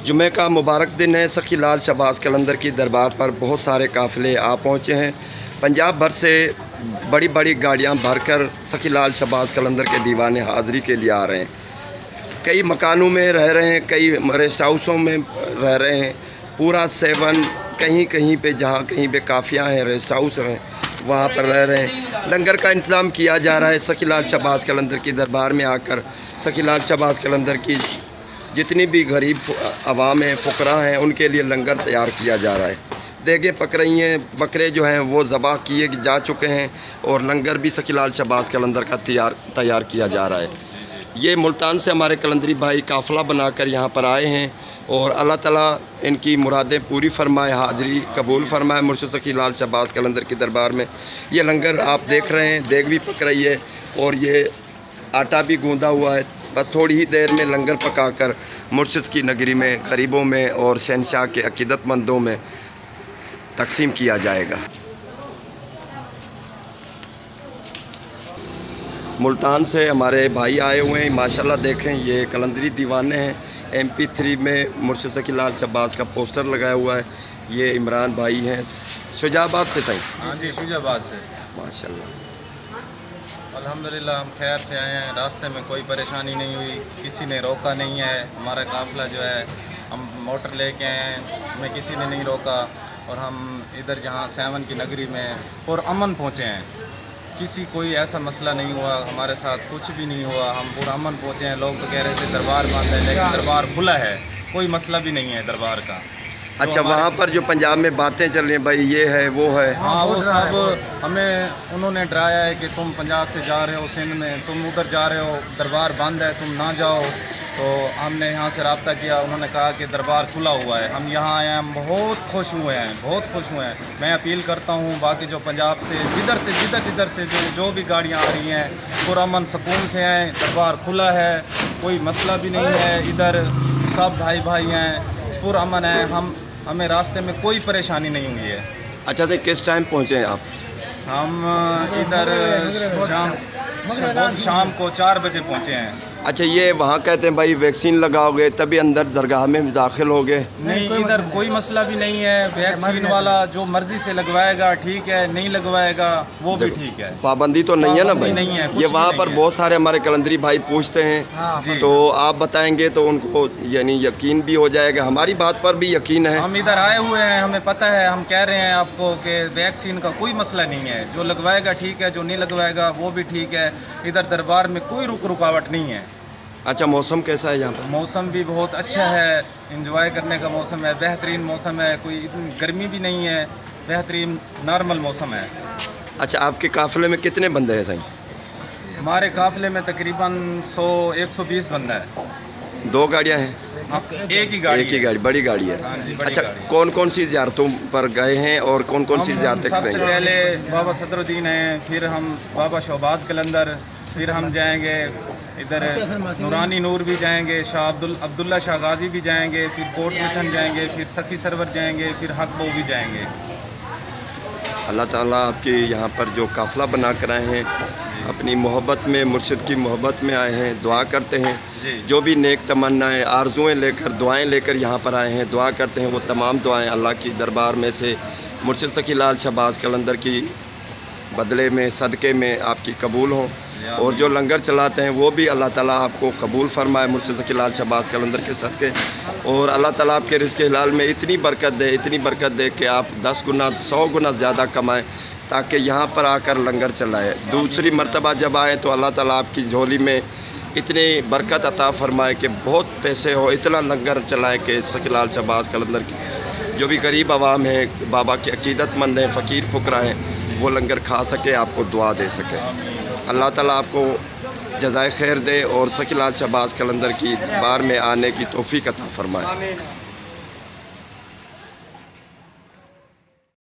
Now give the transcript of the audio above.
جمعہ کا مبارک دن ہے۔ سخی لال شہباز قلندر کی دربار پر بہت سارے قافلے آ پہنچے ہیں۔ پنجاب بھر سے بڑی بڑی گاڑیاں بھر کر سخی لال شہباز قلندر کے دیوانے حاضری کے لیے آ رہے ہیں۔ کئی مکانوں میں رہ رہے ہیں، کئی ریسٹ ہاؤسوں میں رہ رہے ہیں۔ پورا 7 کہیں کہیں پہ، جہاں کہیں پہ کافیاں ہیں، ریسٹ ہاؤس ہیں، وہاں پر رہ رہے ہیں۔ لنگر کا انتظام کیا جا رہا ہے۔ سخی لال شہباز قلندر کی دربار میں آ کر سخی لال شہباز قلندر کی جتنی بھی غریب عوام ہیں، فقراء ہیں، ان کے لیے لنگر تیار کیا جا رہا ہے۔ دیگیں پک رہی ہیں، بکرے جو ہیں وہ ذبح کیے جا چکے ہیں، اور لنگر بھی سخی لال شہباز قلندر کا تیار کیا جا رہا ہے۔ یہ ملتان سے ہمارے قلندری بھائی قافلہ بنا کر یہاں پر آئے ہیں، اور اللہ تعالیٰ ان کی مرادیں پوری فرمائے، حاضری قبول فرمائے مرشد سخی لال شہباز قلندر کی دربار میں۔ یہ لنگر آپ دیکھ رہے ہیں، دیگ بھی پک رہی ہے، اور یہ آٹا بھی گوندا ہوا ہے۔ بس تھوڑی ہی دیر میں لنگر پکا کر مرشد کی نگری میں، غریبوں میں اور شہنشاہ کے عقیدت مندوں میں تقسیم کیا جائے گا۔ ملتان سے ہمارے بھائی آئے ہوئے ہیں، ماشاءاللہ دیکھیں، یہ قلندری دیوانے ہیں۔ MP3 میں مرشد سخی لال شہباز کا پوسٹر لگایا ہوا ہے۔ یہ عمران بھائی ہیں، شجاع آباد سے صحیح؟ ہاں جی، شجاع آباد سے۔ ماشاءاللہ، الحمدللہ ہم خیر سے آئے ہیں، راستے میں کوئی پریشانی نہیں ہوئی، کسی نے روکا نہیں ہے۔ ہمارا قافلہ جو ہے، ہم موٹر لے کے آئے ہیں، ہمیں کسی نے نہیں روکا، اور ہم ادھر جہاں 7 کی نگری میں پرامن پہنچے ہیں۔ کسی کوئی ایسا مسئلہ نہیں ہوا، ہمارے ساتھ کچھ بھی نہیں ہوا، ہم پرامن پہنچے ہیں۔ لوگ تو کہہ رہے تھے دربار بند ہے، لیکن دربار کھلا ہے، کوئی مسئلہ بھی نہیں ہے دربار کا۔ اچھا، وہاں پر جو پنجاب میں باتیں چل رہی ہیں بھائی، یہ ہے وہ ہے، ہاں وہ سب ہمیں انہوں نے ڈرایا ہے کہ تم پنجاب سے جا رہے ہو سندھ میں، تم ادھر جا رہے ہو، دربار بند ہے، تم نہ جاؤ۔ تو ہم نے یہاں سے رابطہ کیا، انہوں نے کہا کہ دربار کھلا ہوا ہے، ہم یہاں آئے ہیں، ہم بہت خوش ہوئے ہیں، بہت خوش ہوئے ہیں۔ میں اپیل کرتا ہوں باقی جو پنجاب سے جدھر سے جو بھی گاڑیاں آ رہی ہیں، پرامن سکون سے آئیں، دربار کھلا ہے، کوئی مسئلہ بھی نہیں ہے، ادھر سب بھائی ہیں، پرامن ہیں، ہمیں راستے میں کوئی پریشانی نہیں ہوئی ہے۔ اچھا سے کس ٹائم پہنچے ہیں آپ؟ ہم ادھر شام کو 4 بجے پہنچے ہیں۔ اچھا، یہ وہاں کہتے ہیں بھائی ویکسین لگاؤ گے تبھی اندر درگاہ میں داخل ہوگے؟ نہیں، ادھر کوئی مسئلہ بھی نہیں ہے، ویکسین والا جو مرضی سے لگوائے گا ٹھیک ہے، نہیں لگوائے گا وہ بھی ٹھیک ہے، پابندی تو نہیں ہے نا بھائی؟ نہیں ہے، یہ وہاں پر بہت سارے ہمارے قلندری بھائی پوچھتے ہیں، تو آپ بتائیں گے تو ان کو یعنی یقین بھی ہو جائے گا، ہماری بات پر بھی یقین ہے۔ ہم ادھر آئے ہوئے ہیں، ہمیں پتہ ہے، ہم کہہ رہے ہیں آپ کو کہ ویکسین کا کوئی مسئلہ نہیں ہے، جو لگوائے گا ٹھیک ہے، جو نہیں لگوائے گا وہ بھی ٹھیک ہے۔ ادھر دربار میں کوئی رکاوٹ نہیں ہے۔ اچھا، موسم کیسا ہے یہاں پر؟ موسم بھی بہت اچھا ہے، انجوائے کرنے کا موسم ہے، بہترین موسم ہے، کوئی اتنی گرمی بھی نہیں ہے، بہترین نارمل موسم ہے۔ اچھا، آپ کے قافلے میں کتنے بندے ہیں صحیح؟ ہمارے قافلے میں تقریباً 120 بندہ ہے۔ 2 گاڑیاں ہیں؟ ایک ہی گاڑی، بڑی گاڑی ہے۔ ہاں جی، بڑی اچھا، گاڑی۔ کون سی زیارتوں پر گئے ہیں اور کون سی زیارتیں سب کریں سے گے؟ پہلے بابا صدر الدین ہیں، پھر ہم بابا شہباز قلندر، پھر ہم جائیں گے ادھر نورانی نور بھی جائیں گے، شاہ عبداللہ شاہ غازی بھی جائیں گے، پھر کوٹ مٹھن جائیں گے، پھر سخی سرور جائیں گے، پھر حق بو بھی جائیں گے۔ اللہ تعالیٰ آپ کے یہاں پر جو قافلہ بنا کر آئے ہیں، اپنی محبت میں، مرشد کی محبت میں آئے ہیں، دعا کرتے ہیں جو بھی نیک تمنائیں، آرزوئیں لے کر، دعائیں لے کر یہاں پر آئے ہیں، دعا کرتے ہیں وہ تمام دعائیں اللہ کی دربار میں سے مرشد سخی لال شہباز قلندر کی بدلے میں، صدقے میں آپ کی قبول ہوں، اور جو لنگر چلاتے ہیں وہ بھی اللہ تعالیٰ آپ کو قبول فرمائے مرشد سخی لال شہباز قلندر کے صدقے، اور اللہ تعالیٰ آپ کے رزق حلال میں اتنی برکت دے کہ آپ 10 گنا 100 گنا زیادہ کمائیں، تاکہ یہاں پر آ کر لنگر چلائے۔ دوسری مرتبہ جب آئیں تو اللہ تعالیٰ آپ کی جھولی میں اتنی برکت عطا فرمائے کہ بہت پیسے ہو، اتنا لنگر چلائے کہ سخی لال شہباز قلندر کی جو بھی غریب عوام ہیں، بابا کے عقیدت مند ہیں، فقیر فقراء ہیں، وہ لنگر کھا سکے، آپ کو دعا دے سکے۔ اللہ تعالیٰ آپ کو جزائے خیر دے اور سخی لال شہباز قلندر کی بار میں آنے کی توفیق عطا فرمائے۔